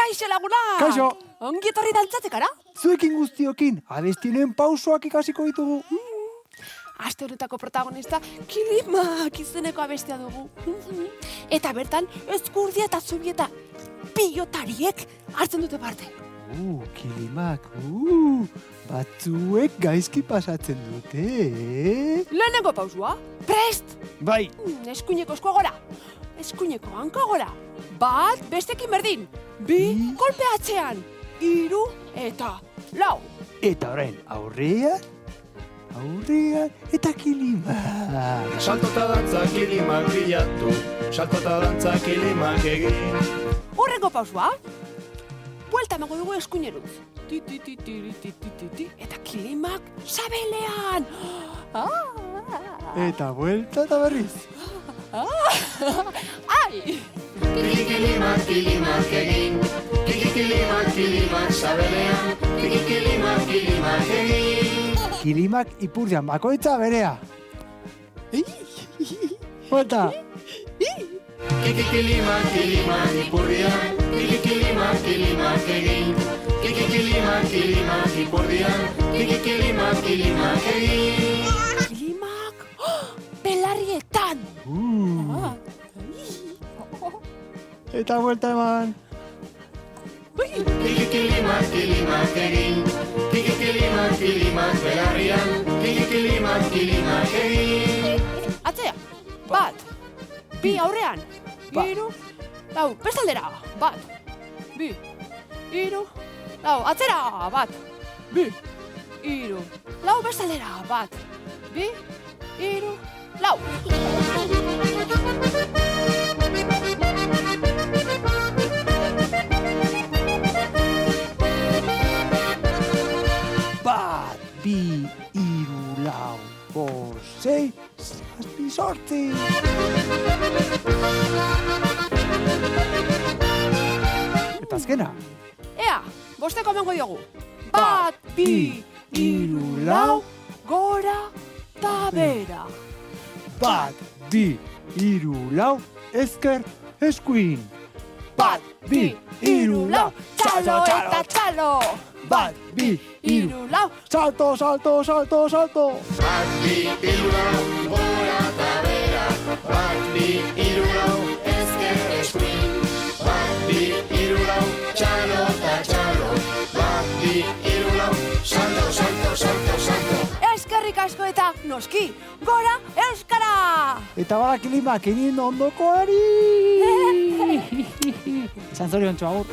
Kaixo laguna! Kaixo! Ongi etorri dantzatekara? Zuekin guztiokin, abestien pausoak ikasiko ditugu. Aste honetako protagonista Kilimak izeneko abestia dugu. Eta bertan, Ezkurdia eta Zubieta pilotariek hartzen dute parte. Kilimak, batzuek gaizki pasatzen dute, Lehenengo pausua, prest! Bai. Eskuineko eskua gora, eskuineko hanka gora. Bat, bestekin berdin. Bi, kolpe atzean. 3 eta 4. Eta orain, aurrean eta Kilimak. Salto eta dantza Kilimak bilatu, salto eta dantza Kilimak egin. Horrengo pausua, buelta emango dugu eskuineruz. Ti, eta Kilimak sabelean. Eta buelta eta berriz. Ai! Kilimak egin, Kilimak sabelean, Kilimak egin. Kilimak ipurdian bakoitza berea. Buelta. Kilimak ipurdian, Kilimak egin. Kilimak ipurdian, Kilimak egin. Kilimak belarrietan. Eta buelta eman. Kilimak egin, Kilimak belarrian, Kilimak egin. Atzea, 1, 2 aurrean, 3, 4, bestaldera, 1, 2, 3, 4, atzera, 1, 2, 3, 4, bestaldera, 1, 2, 3, 1, 2, 3, 4, 6, 7, 8. Eta azkena. Ea, bosteko emango diogu. 1, 2, 3, 4, gora eta bera. 1, 2, 3, 4, ezker, eskuin. 1, 2, 3, 4, txalo eta txalo. 1, 2, 3, 4, salto, salto, salto, salto. Gora eta bera, 1, 2, 3, 4, ezker eskuin. 1, 2, 3, 4, txalo eta txalo. 1, 2, 3, 4, salto, salto, salto, salto. eskerrik asko eta noski, gora euskara! Eta bada Kilimak egin ondokoari. Zantzorion txu, agur.